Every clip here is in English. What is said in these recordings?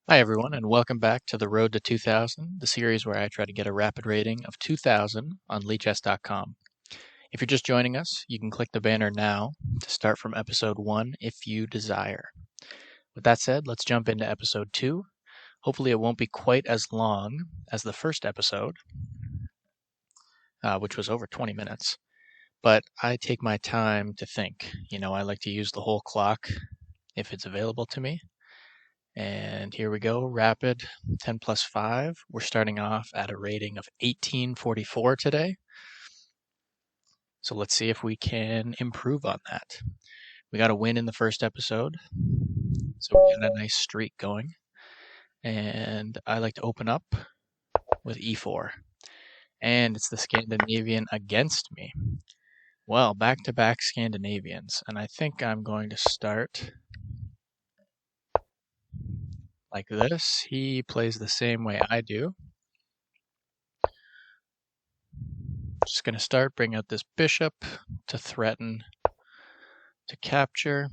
Hi, everyone, and welcome back to the Road to 2000, the series where I try to get a rapid rating of 2000 on LeechS.com. If you're just joining us, you can click the banner now to start from episode 1 if you desire. With that said, let's jump into episode 2. Hopefully, it won't be quite as long as the first episode, which was over 20 minutes, but I take my time to think. I like to use the whole clock if it's available to me. And here we go, rapid 10 plus 5. We're starting off at a rating of 1844 today. So let's see if we can improve on that. We got a win in the first episode, so we got a nice streak going. And I like to open up with e4. And it's the Scandinavian against me. Well, back-to-back Scandinavians. And I think I'm going to start like this. He plays the same way I do. Just going to start, bring out this bishop to threaten to capture.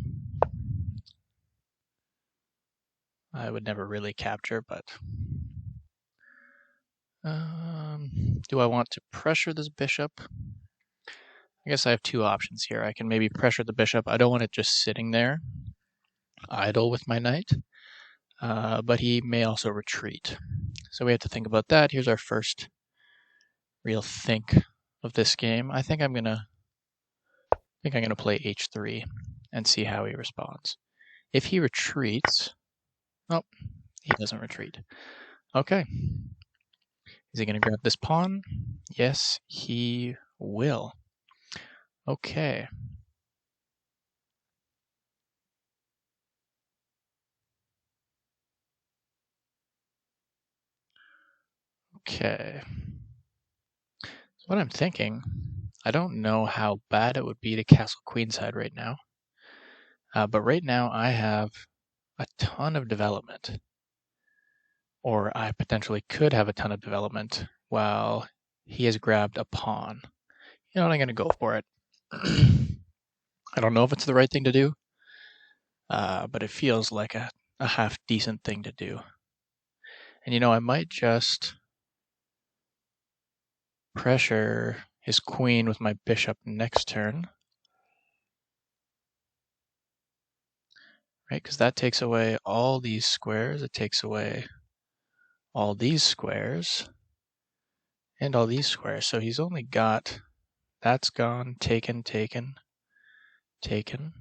I would never really capture, but do I want to pressure this bishop? I guess I have two options here. I can maybe pressure the bishop. I don't want it just sitting there idle with my knight, but he may also retreat. So we have to think about that. Here's our first real think of this game. I think I'm gonna play h3 and see how he responds. If he retreats, oh, he doesn't retreat. Okay. Is he going to grab this pawn? Yes, he will. Okay. Okay. So what I'm thinking, I don't know how bad it would be to castle queenside right now. But right now I have a ton of development. Or I potentially could have a ton of development while he has grabbed a pawn. You know what, I'm going to go for it. I don't know if it's the right thing to do, but it feels like a half decent thing to do. And I might just pressure his queen with my bishop next turn. Right, because that takes away all these squares. It takes away all these squares and all these squares. So he's only got, that's gone, taken, taken, taken.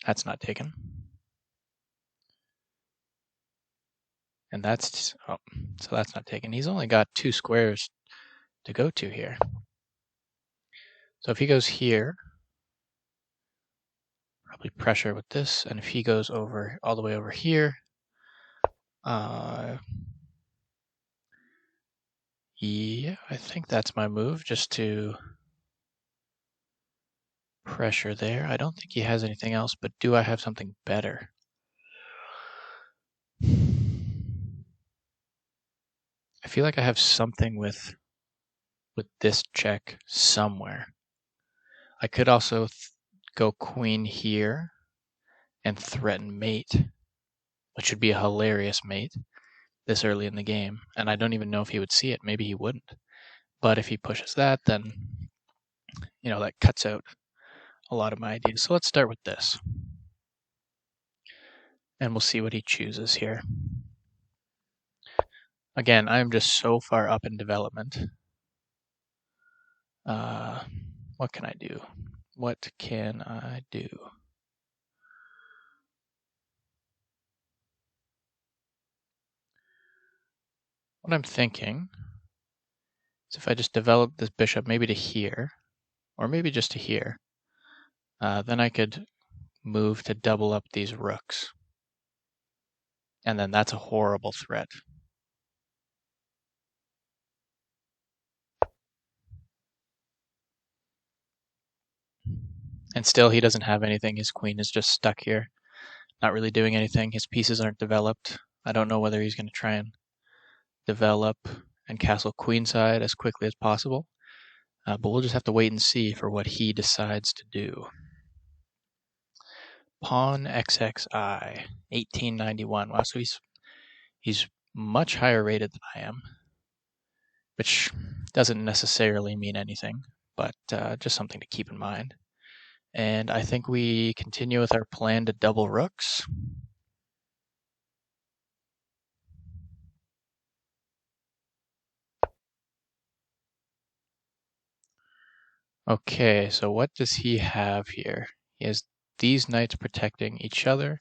That's not taken. And that's, oh, so that's not taken. He's only got two squares to go to here. So if he goes here, probably pressure with this. And if he goes over all the way over here, yeah, I think that's my move, just to pressure there. I don't think he has anything else, but do I have something better? I feel like I have something with this check somewhere. I could also go queen here and threaten mate, which would be a hilarious mate this early in the game. And I don't even know if he would see it. Maybe he wouldn't. But if he pushes that, then, that cuts out a lot of my ideas. So let's start with this. And we'll see what he chooses here. Again, I'm just so far up in development. What can I do? What can I do? What I'm thinking is if I just develop this bishop maybe to here, or maybe just to here, then I could move to double up these rooks. And then that's a horrible threat. And still he doesn't have anything. His queen is just stuck here, not really doing anything. His pieces aren't developed. I don't know whether he's going to try and develop and castle queenside as quickly as possible. But we'll just have to wait and see for what he decides to do. Pawn XXI, 1891. Wow, so he's much higher rated than I am, which doesn't necessarily mean anything, but just something to keep in mind. And I think we continue with our plan to double rooks. Okay, so what does he have here? He has these knights protecting each other.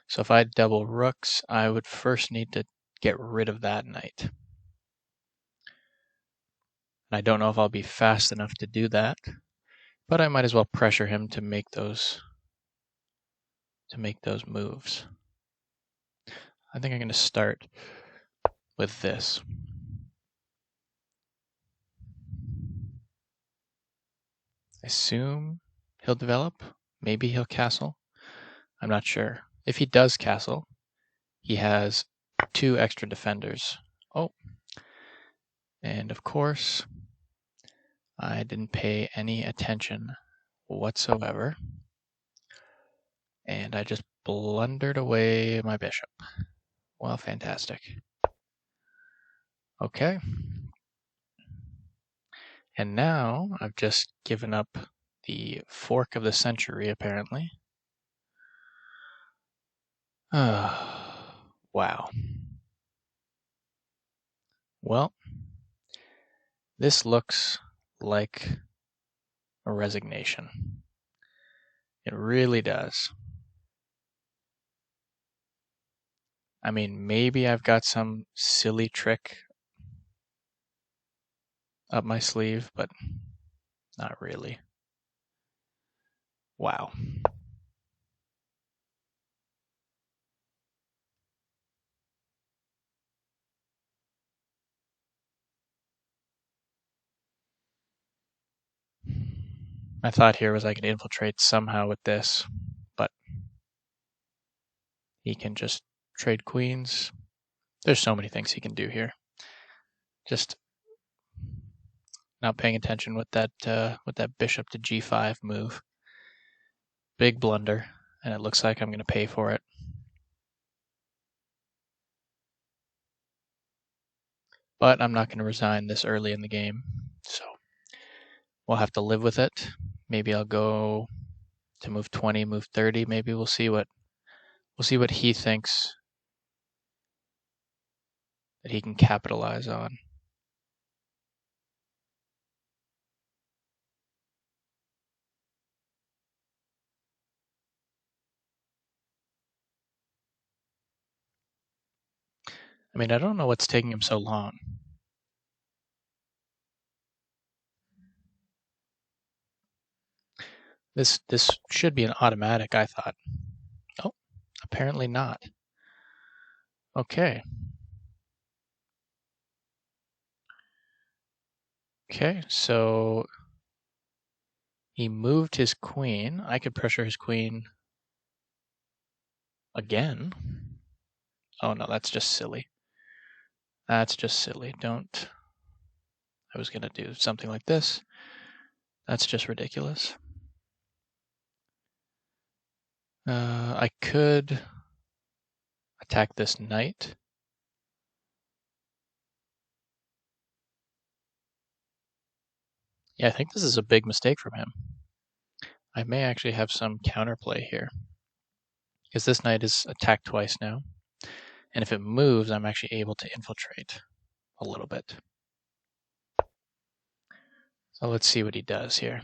So if I double rooks, I would first need to get rid of that knight. And I don't know if I'll be fast enough to do that, but I might as well pressure him to make those moves. I think I'm going to start with this. I assume he'll develop. Maybe he'll castle. I'm not sure. If he does castle, he has 2 extra defenders. Oh, and of course, I didn't pay any attention whatsoever. And I just blundered away my bishop. Well, fantastic. Okay. And now I've just given up the fork of the century, apparently. Wow. Well, this looks like a resignation. It really does. I mean, maybe I've got some silly trick up my sleeve, but not really. Wow. My thought here was I could infiltrate somehow with this, but he can just trade queens. There's so many things he can do here. Just not paying attention with that bishop to g5 move. Big blunder, and it looks like I'm going to pay for it. But I'm not going to resign this early in the game, so we'll have to live with it. Maybe I'll go to move 20, move 30. Maybe we'll see what he thinks that he can capitalize on. I mean, I don't know what's taking him so long. This should be an automatic, I thought. Oh, apparently not. Okay. Okay, so he moved his queen. I could pressure his queen again. Oh no, that's just silly. That's just silly. Don't. I was going to do something like this. That's just ridiculous. I could attack this knight. Yeah, I think this is a big mistake from him. I may actually have some counterplay here. Because this knight is attacked twice now. And if it moves, I'm actually able to infiltrate a little bit. So let's see what he does here.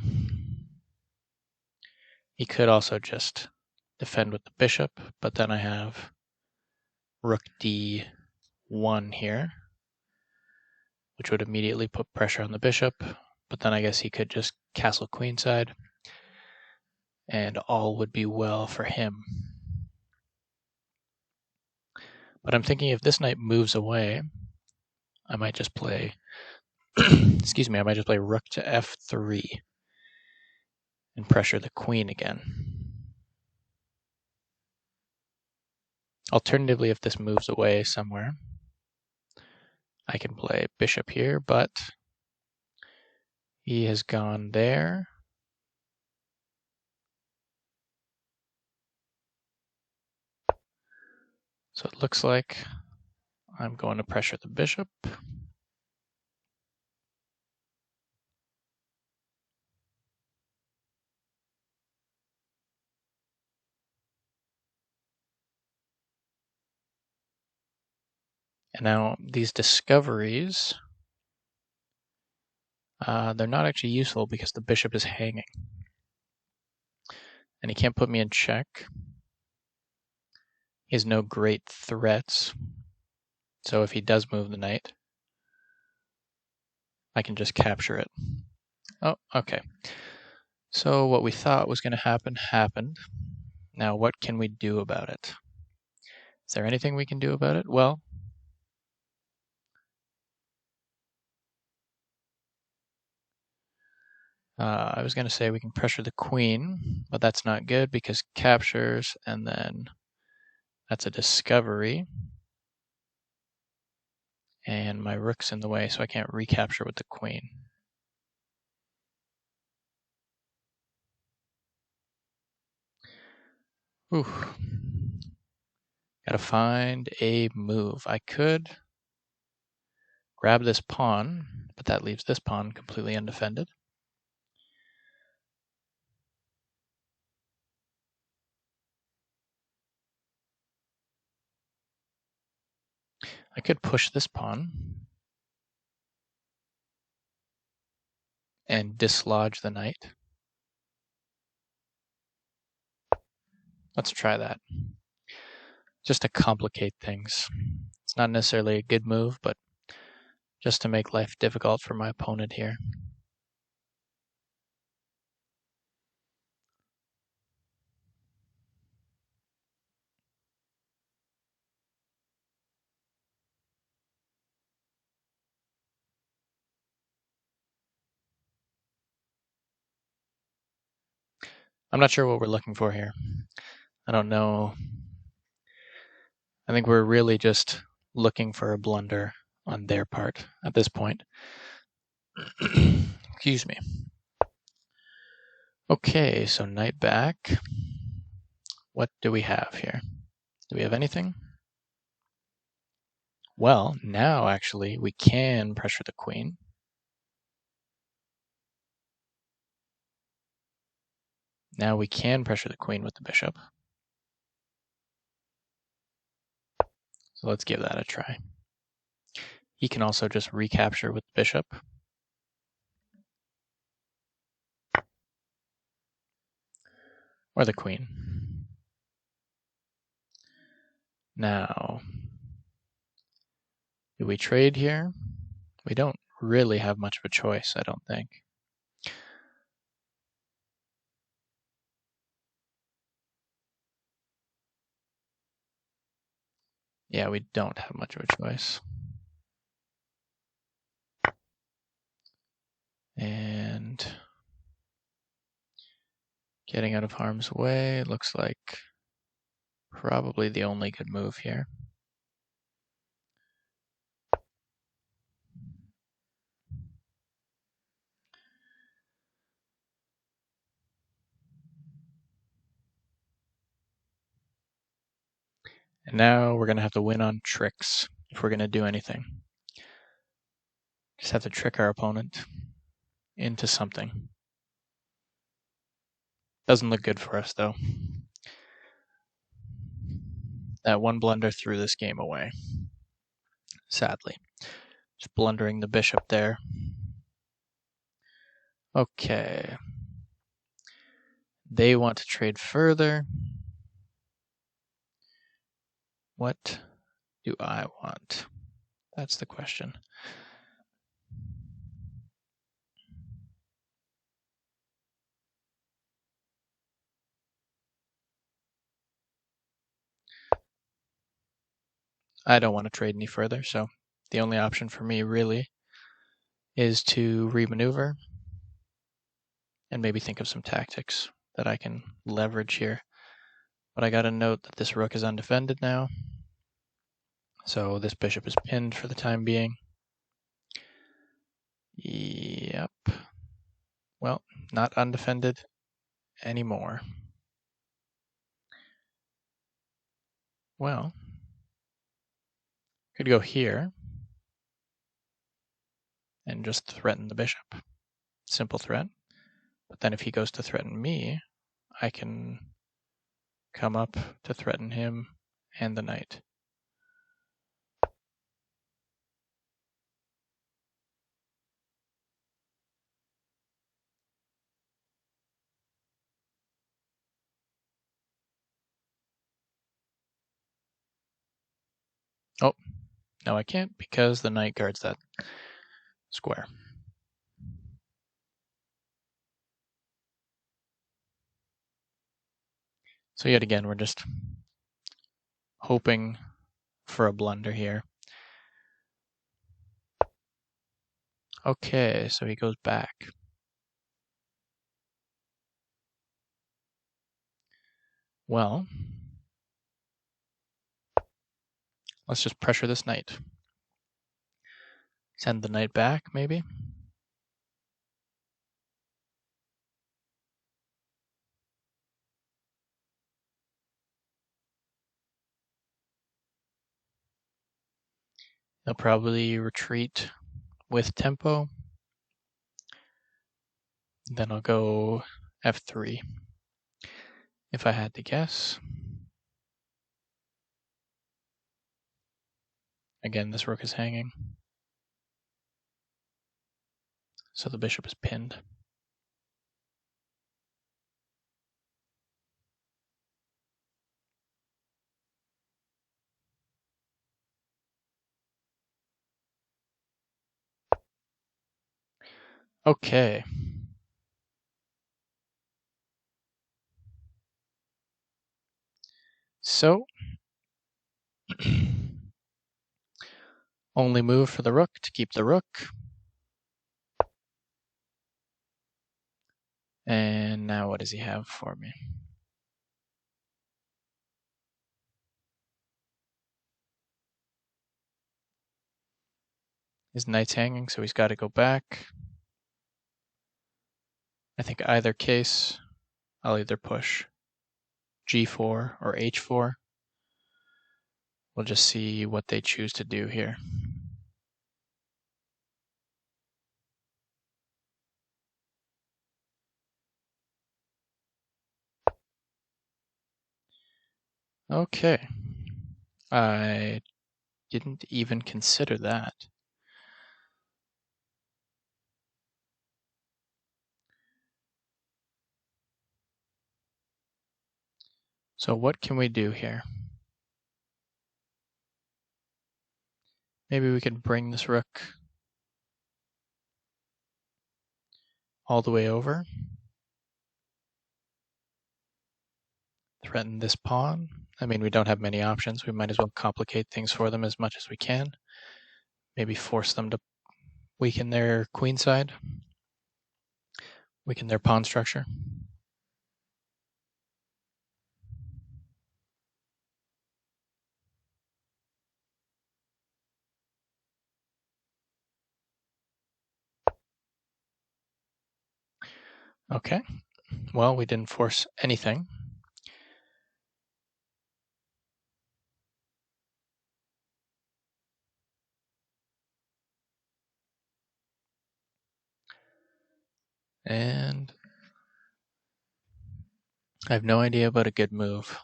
He could also just defend with the bishop, but then I have rook d1 here, which would immediately put pressure on the bishop. But then I guess he could just castle queenside, and all would be well for him. But I'm thinking if this knight moves away, I might just play, excuse me, I might just play rook to f3 and pressure the queen again. Alternatively, if this moves away somewhere, I can play bishop here, but he has gone there. So it looks like I'm going to pressure the bishop. And now these discoveries, they're not actually useful because the bishop is hanging. And he can't put me in check. He has no great threats. So if he does move the knight, I can just capture it. Oh, okay. So what we thought was going to happen happened. Now what can we do about it? Is there anything we can do about it? Well, I was going to say we can pressure the queen, but that's not good because captures, and then that's a discovery. And my rook's in the way, so I can't recapture with the queen. Ooh. Gotta find a move. I could grab this pawn, but that leaves this pawn completely undefended. I could push this pawn and dislodge the knight. Let's try that. Just to complicate things. It's not necessarily a good move, but just to make life difficult for my opponent here. I'm not sure what we're looking for here. I don't know. I think we're really just looking for a blunder on their part at this point. Excuse me. Okay, so knight back. What do we have here? Do we have anything? Well, now actually we can pressure the queen. Now we can pressure the queen with the bishop. So let's give that a try. He can also just recapture with the bishop. Or the queen. Now, do we trade here? We don't really have much of a choice, I don't think. Yeah, we don't have much of a choice. And getting out of harm's way looks like probably the only good move here. And now we're going to have to win on tricks if we're going to do anything. Just have to trick our opponent into something. Doesn't look good for us, though. That one blunder threw this game away, sadly. Just blundering the bishop there. Okay. They want to trade further. What do I want? That's the question. I don't want to trade any further, so the only option for me really is to remaneuver and maybe think of some tactics that I can leverage here. But I gotta note that this rook is undefended now, so this bishop is pinned for the time being. Yep. Well, not undefended anymore. Well, Could go here and just threaten the bishop. Simple threat. But then if he goes to threaten me, I can come up to threaten him and the knight. Oh, no, I can't because the knight guards that square. So yet again, we're just hoping for a blunder here. Okay, so he goes back. Well, let's just pressure this knight. Send the knight back, maybe? He'll probably retreat with tempo. Then I'll go f3, if I had to guess. Again, this rook is hanging, so the bishop is pinned. Okay. So, only move for the rook to keep the rook. And now what does he have for me? His knight's hanging, so he's got to go back. I think either case, I'll either push g4 or h4. We'll just see what they choose to do here. Okay. I didn't even consider that. So what can we do here? Maybe we could bring this rook all the way over. Threaten this pawn. I mean, we don't have many options. We might as well complicate things for them as much as we can. Maybe force them to weaken their queen side, weaken their pawn structure. Okay, well, we didn't force anything. And I have no idea about a good move.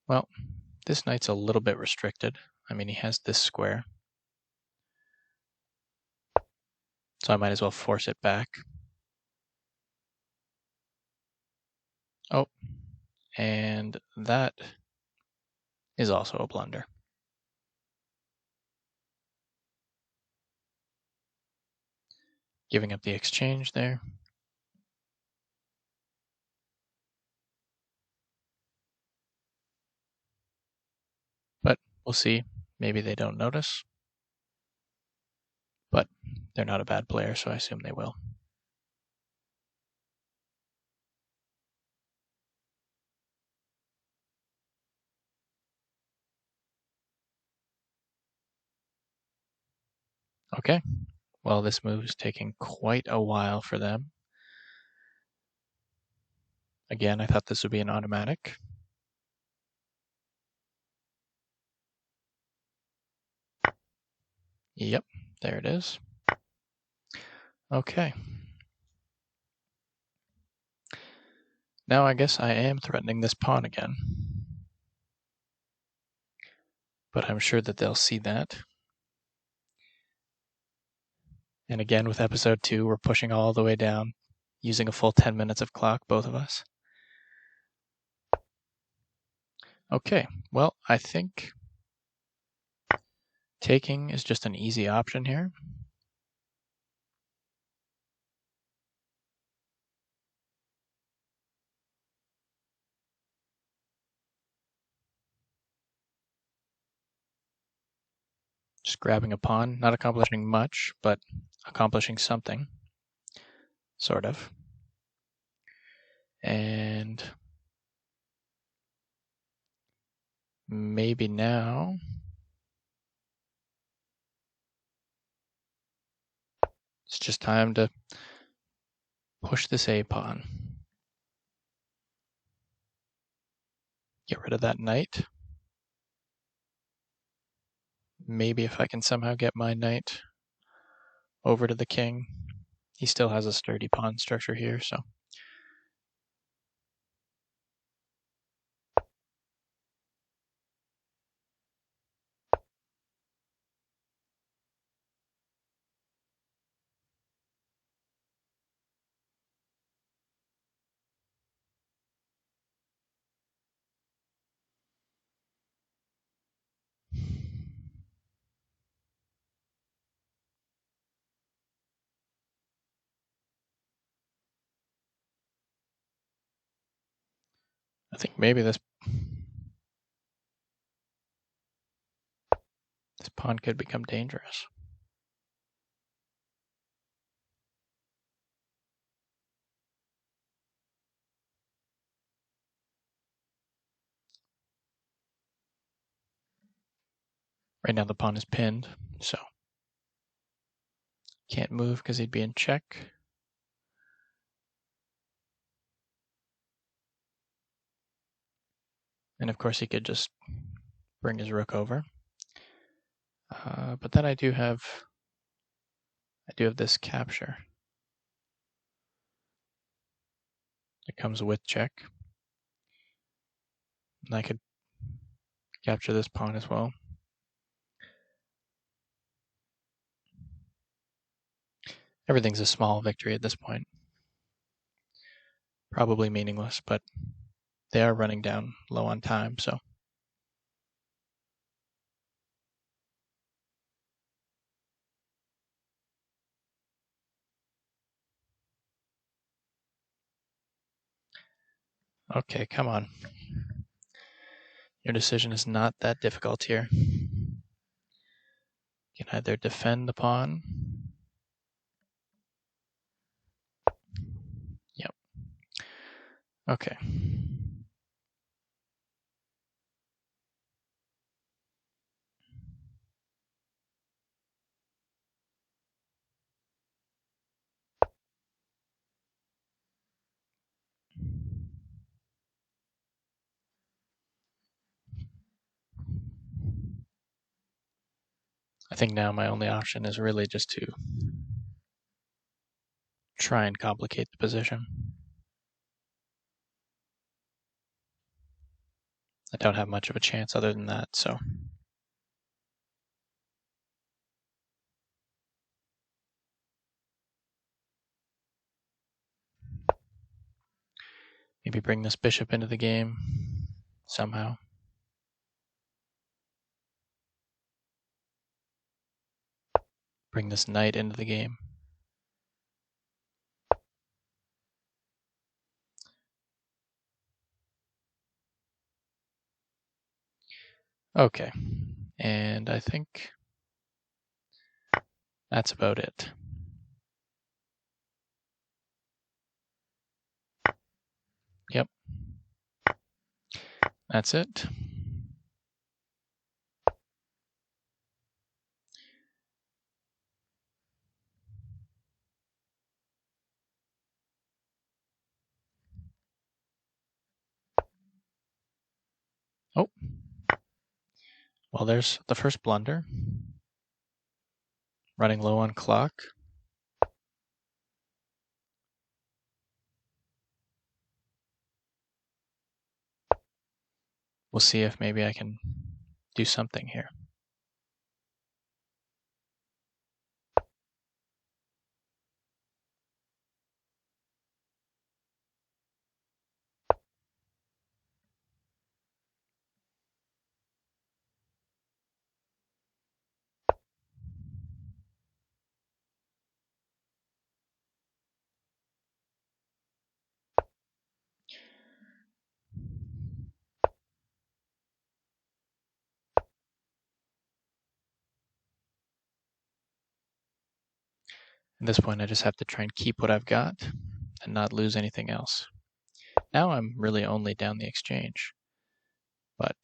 Well, this knight's a little bit restricted. I mean, he has this square. So I might as well force it back. Oh, and that is also a blunder. Giving up the exchange there. But we'll see. Maybe they don't notice. But they're not a bad player, so I assume they will. Okay. Well, this move is taking quite a while for them. Again, I thought this would be an automatic. Yep, there it is. Okay. Now I guess I am threatening this pawn again. But I'm sure that they'll see that. And again, with episode 2, we're pushing all the way down, using a full 10 minutes of clock, both of us. Okay, well, I think taking is just an easy option here. Just grabbing a pawn, not accomplishing much, but accomplishing something, sort of. And maybe now it's just time to push this A pawn. Get rid of that knight. Maybe if I can somehow get my knight over to the king. He still has a sturdy pawn structure here, so. I think maybe this pawn could become dangerous. Right now the pawn is pinned, so can't move because he'd be in check. And of course he could just bring his rook over. But then I do have this capture. It comes with check. And I could capture this pawn as well. Everything's a small victory at this point. Probably meaningless, but they are running down low on time, so. Okay, come on. Your decision is not that difficult here. You can either defend the pawn. Yep. Okay. I think now my only option is really just to try and complicate the position. I don't have much of a chance other than that, so. Maybe bring this bishop into the game somehow. Bring this knight into the game. Okay, and I think that's about it. Yep, that's it. Oh, well, there's the first blunder. running low on clock. We'll see if maybe I can do something here. At this point, I just have to try and keep what I've got and not lose anything else. Now I'm really only down the exchange, but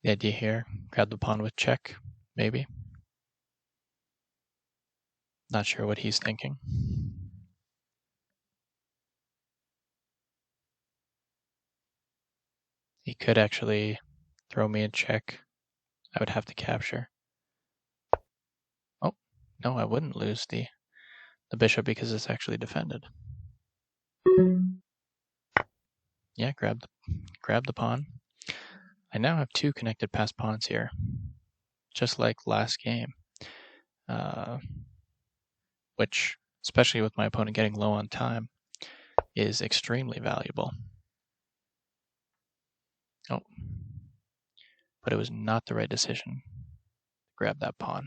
the idea here, grab the pawn with check, maybe. Not sure what he's thinking. He could actually throw me a check. I would have to capture. Oh, no, I wouldn't lose the bishop because it's actually defended. Yeah, grab the pawn. I now have two connected passed pawns here, just like last game, which, especially with my opponent getting low on time, is extremely valuable. Oh, but it was not the right decision to grab that pawn.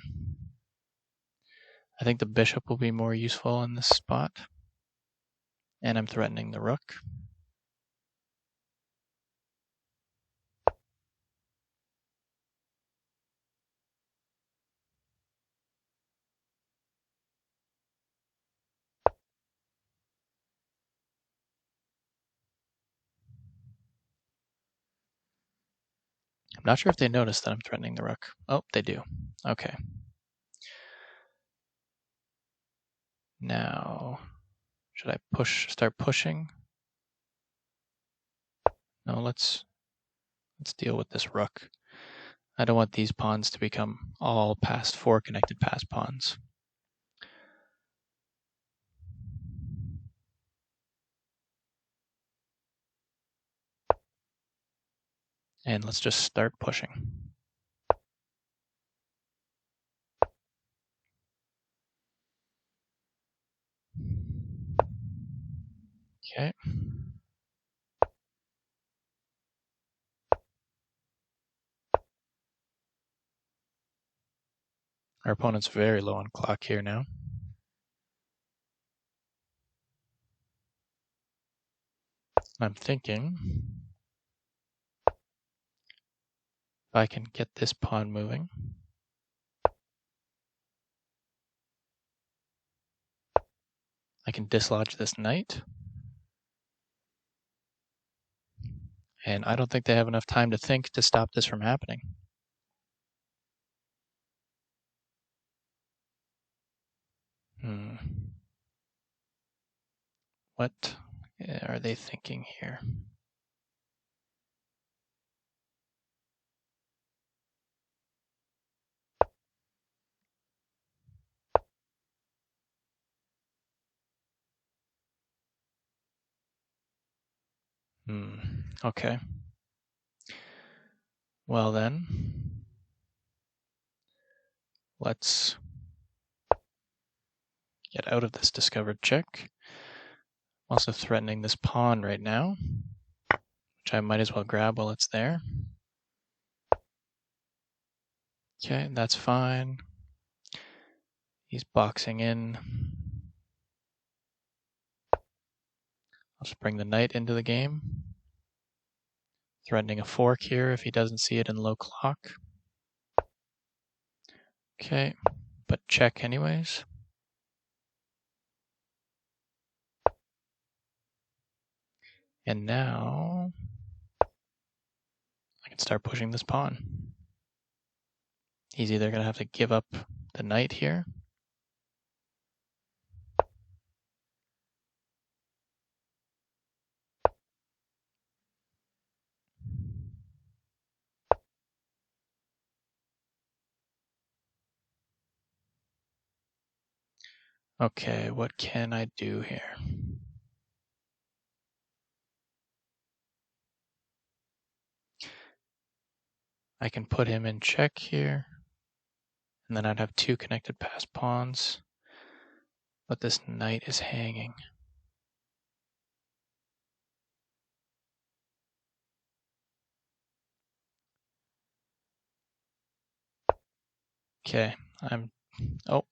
I think the bishop will be more useful in this spot, and I'm threatening the rook. I'm not sure if they noticed that I'm threatening the rook. Oh, they do. Okay. Now, should I start pushing? No, let's deal with this rook. I don't want these pawns to become all past four connected passed pawns. And let's just start pushing. Okay. Our opponent's very low on clock here now. I'm thinking if I can get this pawn moving, I can dislodge this knight. And I don't think they have enough time to think to stop this from happening. What are they thinking here? Okay. Well then, let's get out of this discovered check. I'm also threatening this pawn right now, which I might as well grab while it's there. Okay, that's fine. He's boxing in. I'll just bring the knight into the game. Threatening a fork here if he doesn't see it in low clock. Okay, but check anyways. And now I can start pushing this pawn. He's either going to have to give up the knight here, Okay, what can I do here? I can put him in check here, and then I'd have two connected passed pawns, but this knight is hanging. Okay, oh.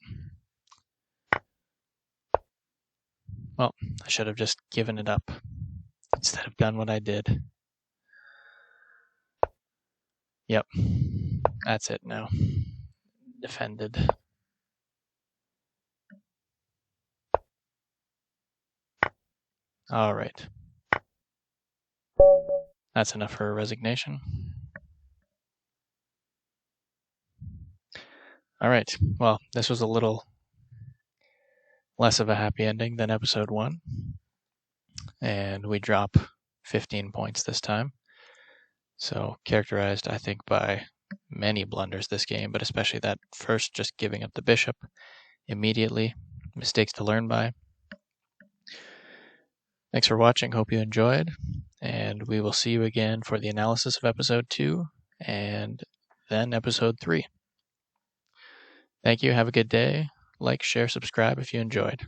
Well, I should have just given it up instead of done what I did. Yep, that's it now. Defended. All right. That's enough for a resignation. All right. Well, this was a little less of a happy ending than episode 1. And we drop 15 points this time. So characterized, I think, by many blunders this game, but especially that first just giving up the bishop immediately. Mistakes to learn by. Thanks for watching. Hope you enjoyed. And we will see you again for the analysis of episode 2 and then episode 3. Thank you. Have a good day. Like, share, subscribe if you enjoyed.